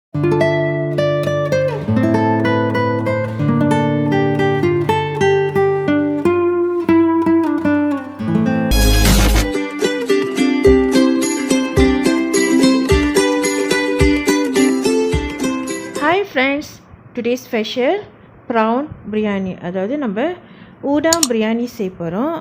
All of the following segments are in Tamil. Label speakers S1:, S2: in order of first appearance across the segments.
S1: Hi friends, today's special prawn biryani. அதாவது நம்ம ஊடாம் பிரியாணி செய்ய போகிறோம்.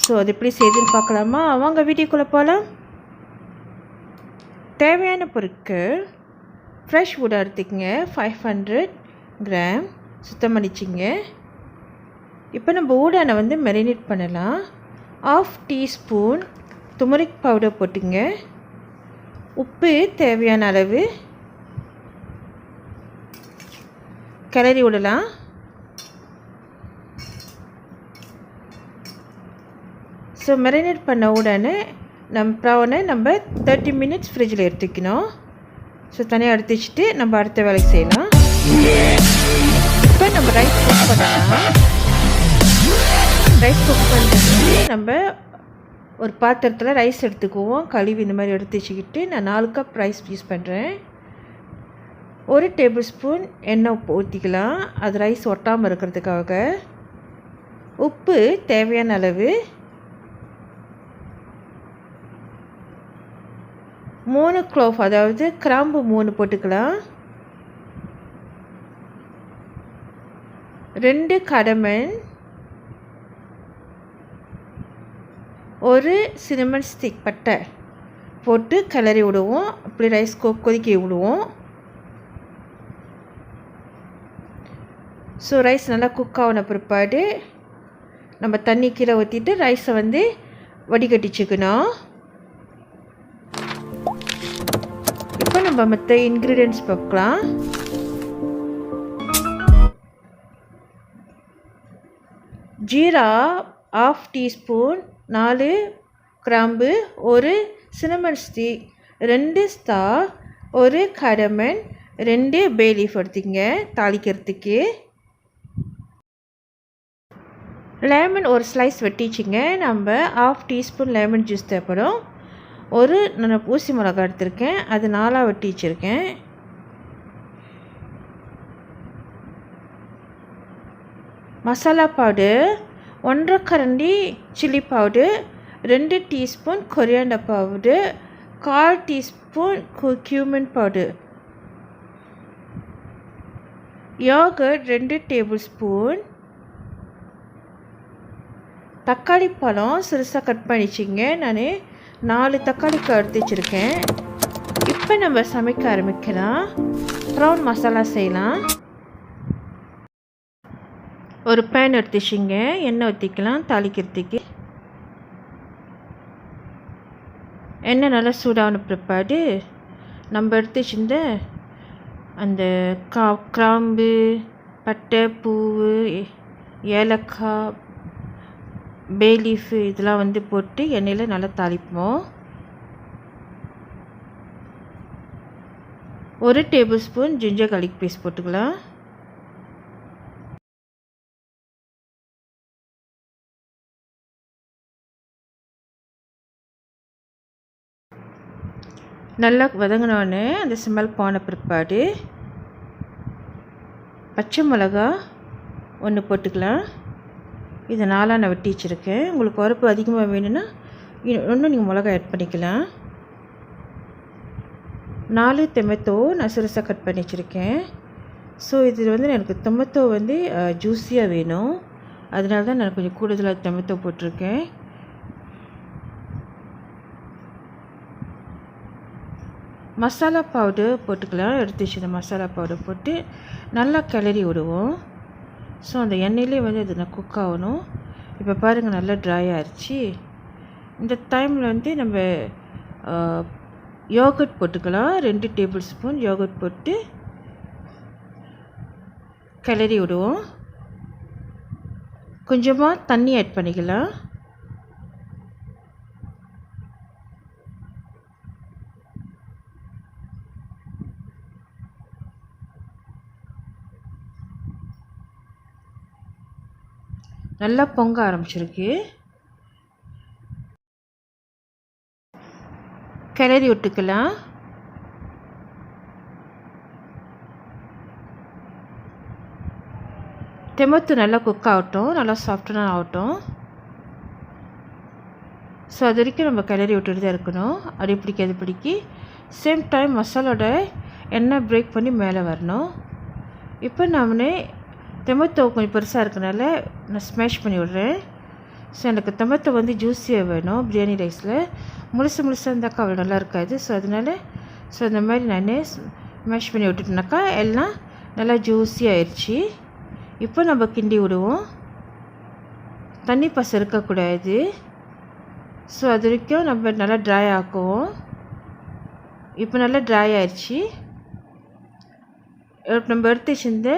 S1: ஸோ அது எப்படி செய்யுதுன்னு பார்க்கலாமா? வாங்க வீடியோக்குள்ளே போகலாம். தேவையான பொருட்கள்: ஃப்ரெஷ் ஊடா எடுத்துக்கங்க 500 கிராம், சுத்தம் பண்ணிச்சிங்க. இப்போ நம்ம ஊடானை வந்து மேரினேட் பண்ணலாம். 1/2 டீஸ்பூன் turmeric பவுடர் போட்டுங்க. உப்பு தேவையான அளவு, கிளறி விடலாம். ஸோ மேரினேட் பண்ண உடனே ப்ரானை நம்ம 30 மினிட்ஸ் ஃப்ரிட்ஜில் எடுத்துக்கணும். ஸோ தனியாக எடுத்து வச்சுட்டு நம்ம அடுத்த வேலைக்கு செய்யலாம். இப்போ நம்ம ரைஸ் குக் பண்ணலாம். ரைஸ் குக் பண்ணிட்டு நம்ம ஒரு பாத்திரத்தில் ரைஸ் எடுத்துக்குவோம். கழுவி இந்த மாதிரி எடுத்து வச்சுக்கிட்டு நான் 4 கப் ரைஸ் யூஸ் பண்ணுறேன். 1 டேபிள் ஸ்பூன் எண்ணெய் ஊற்றிக்கலாம், அது ரைஸ் ஒட்டாமல் இருக்கிறதுக்காக. உப்பு தேவையான அளவு, 3 க்ளோவ் அதாவது கிராம்பு 3 போட்டுக்கலாம், 2 கடமன், 1 சினமன் ஸ்டிக் பட்டை போட்டு கிளறி விடுவோம். அப்படி ரைஸ் கொதிக்க விடுவோம். ஸோ ரைஸ் நல்லா குக் ஆகின பிற்பாடு நம்ம தண்ணி கீழே ஊற்றிட்டு ரைஸை வந்து வடிகட்டிச்சுக்கணும். இப்போ நம்ம மற்ற இன்க்ரீடியன்ட்ஸ் பார்க்கலாம். ஜீரா 1/2 டீஸ்பூன், 4 கிராம்பு, 1 சினமன் ஸ்டிக், 2 ஸ்டார், 1 கடமன், 2 பே லீஃப் எடுத்துங்க தாளிக்கிறதுக்கு. லெமன் ஒரு ஸ்லைஸ் வெட்டிச்சிங்க. நம்ம 1/2 டீஸ்பூன் லெமன் ஜூஸ் தேவைப்படும். நான் ஊசி மிளகா எடுத்திருக்கேன், அது 4 வெட்டி வச்சுருக்கேன். மசாலா பவுடர் 1/2 கரண்டி chilli powder, 2 teaspoon coriander powder, 1/4 teaspoon cumin powder, yoghurt 2 table spoon, தக்காளி பழம் சிறுசாக கட் பண்ணிச்சிங்க. நான் 4 தக்காளி எடுத்து வச்சுருக்கேன். இப்போ நம்ம சமைக்க ஆரம்பிக்கலாம். ப்ரான் மசாலா செய்யலாம். ஒரு பேன் எடுத்துச்சிங்க, எண்ணெய் ஊற்றிக்கலாம் தாளிக்கிறதுக்கு. எண்ணெய் நல்லா சூடான பிற்பாடு நம்ம எடுத்து வச்சுருந்த அந்த கிராம்பு, பட்டை, பூவு, ஏலக்காய், பே லீஃபு இதெல்லாம் வந்து போட்டு எண்ணெயில் நல்லா தாளிப்போம். 1 tablespoon ginger garlic paste போட்டுக்கலாம். நல்லா வதங்கினோடனே அந்த ஸ்மெல் போன பிற்பாடு பச்சை மிளகா 1 போட்டுக்கலாம். இதை 4 நான் வெட்டி வச்சுருக்கேன். உங்களுக்கு உரப்பு அதிகமாக வேணும்னா இன்னும் நீங்கள் மிளகா ஆட் பண்ணிக்கலாம். 4 டொமேட்டோ நான் சிறுசாக கட் பண்ணி வச்சுருக்கேன். ஸோ இதில் வந்து எனக்கு டொமேட்டோ வந்து ஜூஸியாக வேணும், அதனால தான் நான் கொஞ்சம் கூடுதலாக டொமேட்டோ போட்டிருக்கேன். மசாலா பவுடர் போட்டுக்கலாம். எடுத்து வச்சுருந்த மசாலா பவுடர் போட்டு நல்லா கிளறி விடுவோம். ஸோ அந்த எண்ணெயிலே வந்து அது நான் குக் ஆகணும். இப்போ பாருங்கள் நல்லா ட்ரை ஆகிடுச்சு. இந்த டைமில் வந்து நம்ம யோகர்ட் போட்டுக்கலாம். 2 டேபிள் ஸ்பூன் யோகர்ட் போட்டு கிளறி விடுவோம். கொஞ்சமாக தண்ணி ஆட் பண்ணிக்கலாம். நல்லா பொங்க ஆரம்பிச்சிருக்கு. கிளறி விட்டுக்கலாம். டொமேட்டோ நல்லா குக் ஆகட்டும், நல்லா சாஃப்டாக ஆகட்டும். ஸோ அது வரைக்கும் நம்ம கிளறி விட்டுட்டு தான் இருக்கணும். அது பிடிக்கி சேம் டைம் மசாலோட எண்ணெய் பிரேக் பண்ணி மேலே வரணும். இப்போ நான் டொமேட்டோ கொஞ்சம் பெருசாக இருக்கனால நான் ஸ்மாஷ் பண்ணி விட்றேன். ஸோ எனக்கு டொமேட்டோ வந்து ஜூஸியாக வேணும். பிரியாணி ரைஸில் முழுசாக இருந்தாக்கா அவ்வளோ நல்லா இருக்காது. ஸோ அதனால் இந்த மாதிரி நான் ஸ்மாஷ் பண்ணி விட்டுட்டேனாக்கா எல்லாம் நல்லா ஜூஸியாக ஆயிடுச்சு. இப்போ நம்ம கிண்டி விடுவோம். தண்ணி பசை இருக்கக்கூடாது. ஸோ அது வரைக்கும் நம்ம நல்லா ட்ரை ஆக்குவோம். இப்போ நல்லா ட்ரை ஆயிடுச்சு. நம்ம எடுத்து வச்சிருந்த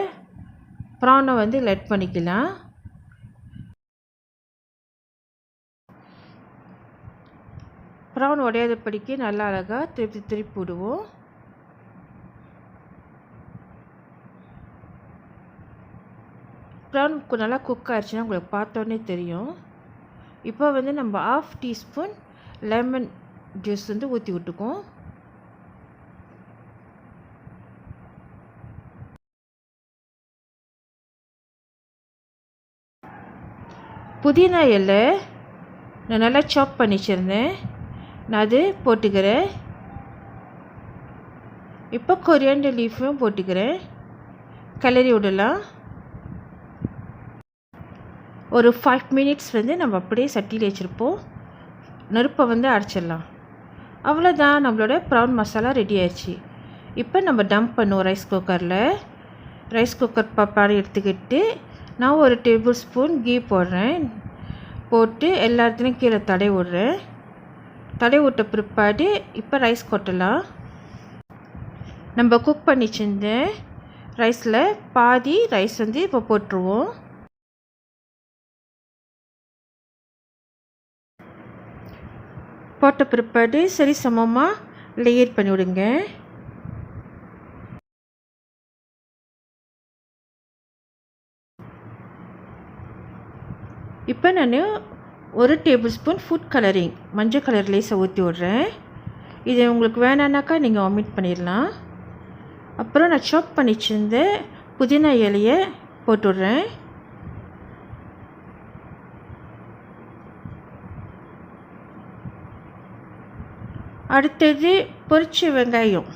S1: ப்ரானை வந்து லெட் பண்ணிக்கலாம். ப்ரான் உடையாதபடிக்கு நல்லா அழகாக திருப்பி விடுவோம். ப்ரான் நல்லா குக் ஆயிடுச்சுன்னா உங்களுக்கு பார்த்தோன்னே தெரியும். இப்போ வந்து நம்ம 1/2 டீஸ்பூன் லெமன் ஜூஸ் வந்து ஊற்றி விட்டுக்குவோம். புதினா இலை நான் நல்லா சாப் பண்ணி வச்சுருந்தேன், நான் அது போட்டுக்கிறேன். இப்போ கொரியாண்டர் லீஃபும் போட்டுக்கிறேன். கிளறி விடலாம். ஒரு 5 மினிட்ஸ் வந்து நம்ம அப்படியே சட்டியில் வச்சுருப்போம். நெருப்பை வந்து அடைச்சிடலாம். அவ்வளோதான், நம்மளோட ப்ரான் மசாலா ரெடி ஆயிடுச்சு. இப்போ நம்ம டம்ப் பண்ணுவோம் ரைஸ் குக்கரில். ரைஸ் குக்கர் பாப்பாடு எடுத்துக்கிட்டு நான் ஒரு டேபிள் ஸ்பூன் கீ போடுறேன். போட்டு எல்லா இடத்துலையும் கீழே தடவி விட்றேன். தடவி விட்ட பிற்பாடு இப்போ ரைஸ் கொட்டலாம். நம்ம குக் பண்ணி வச்சிருந்த ரைஸில் பாதி ரைஸ் வந்து இப்போ போட்டுருவோம். போட்ட பிற்பாடு சரி சமமாக லேயர் பண்ணி விடுங்க. இப்போ நான் ஒரு டேபிள் ஸ்பூன் ஃபுட் கலரிங் மஞ்சள் கலர் லேஸை ஊற்றி விட்றேன். இது உங்களுக்கு வேணான்னாக்கா நீங்கள் ஒமிட் பண்ணிடலாம். அப்புறம் நான் சாப் பண்ணி வச்சிருந்த புதினா இலையை போட்டு விட்றேன். அடுத்தது பொரிச்ச வெங்காயம்,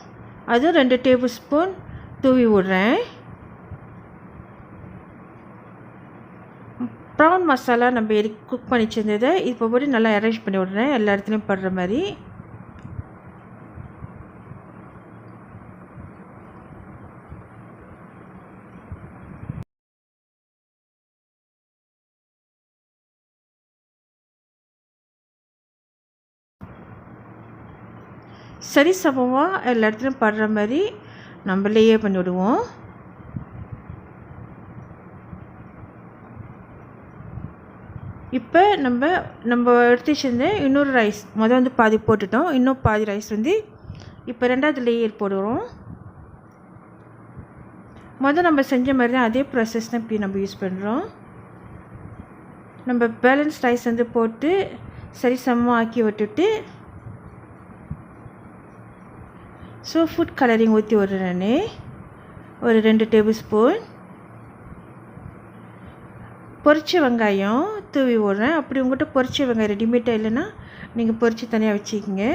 S1: அது 2 டேபிள் ஸ்பூன் தூவி விட்றேன். ப்ரான் மசாலா நம்ம குக் பண்ணி வச்சிருந்ததை இப்போ போட்டு நல்லா அரேஞ்ச் பண்ணி விட்றேன், எல்லா இடத்துலையும் படுற மாதிரி. சரி சமமாக எல்லா இடத்துலையும் படுற மாதிரி நம்ம லேயர் பண்ணி விடுவோம். இப்போ நம்ம எடுத்து வச்சிருந்த இன்னொரு ரைஸ் வந்து பாதி போட்டுட்டோம். இன்னும் பாதி ரைஸ் வந்து இப்போ 2வது லேயர் போடுறோம். நம்ம செஞ்ச மாதிரி தான் அதே ப்ராசஸ் தான் இப்போ நம்ம யூஸ் பண்ணுறோம். நம்ம பேலன்ஸ் ரைஸ் வந்து போட்டு சரி சமமாக ஆக்கி விட்டுட்டு ஸோ ஃபுட் கலரிங் ஊற்றி விட்றேன். ஒரு 2 டேபிள் ஸ்பூன் பொரிச்ச வெங்காயம் தூவி விட்றேன். அப்படி உங்கள்கிட்ட பொரிச்ச வெங்காயம் ரெடிமேடாக இல்லைன்னா நீங்கள் பொரிச்சு தனியாக வச்சுக்கிங்க.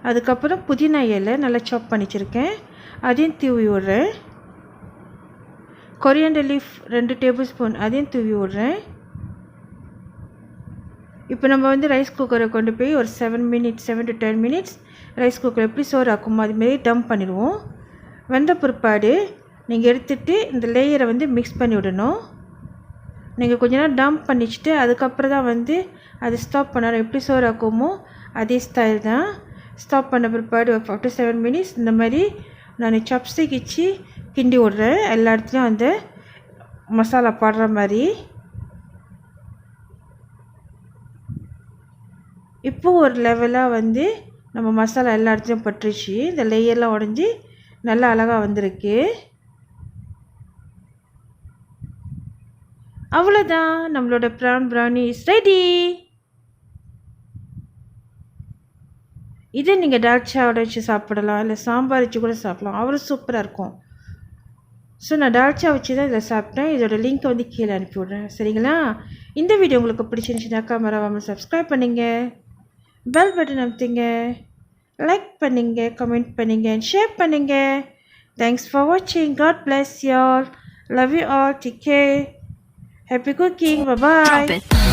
S1: அதுக்கப்புறம் புதினா இலை நல்லா சாப் பண்ணி வச்சுருக்கேன், அதையும் தூவி விட்றேன். கொரியாண்டர் லீஃப் 2 டேபிள் ஸ்பூன் அதையும் தூவி விட்றேன். இப்போ நம்ம வந்து ரைஸ் குக்கரை கொண்டு போய் ஒரு 7 to 10 மினிட்ஸ் ரைஸ் குக்கர் எப்படி சோறு ஆக்குமோ அதுமாரி டம்ப் பண்ணிடுவோம். வெந்த பிற்பாடு நீங்கள் எடுத்துகிட்டு இந்த லேயரை வந்து மிக்ஸ் பண்ணி விடணும். நீங்கள் கொஞ்ச நேரம் டம்ப் பண்ணிச்சுட்டு அதுக்கப்புறம் தான் வந்து அது ஸ்டாப் பண்ணணும். எப்படி சோறு ஆக்குமோ அதே ஸ்டைல் தான். ஸ்டாப் பண்ண பிற்பாடு ஒரு 5 to 7 மினிட்ஸ் இந்த மாதிரி நான் சாப்ஸ்டிக் வச்சு கிண்டி விட்றேன், எல்லா இடத்துலையும் அந்த மசாலா படுற மாதிரி. இப்போது ஒரு லெவலாக வந்து நம்ம மசாலா எல்லா இடத்துலையும் பட்டுருச்சு. இந்த லேயர்லாம் உடஞ்சி நல்லா அழகாக வந்திருக்கு. அவ்வளோதான், நம்மளோட ப்ரான் பிரியாணி இஸ் ரெடி. இதே நீங்கள் டால்ச்சாவோட வச்சு சாப்பிடலாம், இல்லை சாம்பார் வச்சு கூட சாப்பிடலாம், அவ்வளோ சூப்பராக இருக்கும். ஸோ நான் தால்ச்சா வச்சு தான் இதில் சாப்பிட்டேன். இதோட லிங்க் வந்து கீழே அனுப்பி விட்றேன். சரிங்களா? இந்த வீடியோ உங்களுக்கு பிடிச்சிருந்துச்சுனாக்கா மறக்காமல் சப்ஸ்கிரைப் பண்ணுங்க, பெல் பட்டன் அமுத்துங்க, லைக் பண்ணுங்க, கமெண்ட் பண்ணுங்க அண்ட் ஷேர் பண்ணுங்க. தேங்க்ஸ் ஃபார் வாட்சிங். God bless you all. Love you all. Take care. Happy cooking. Bye bye.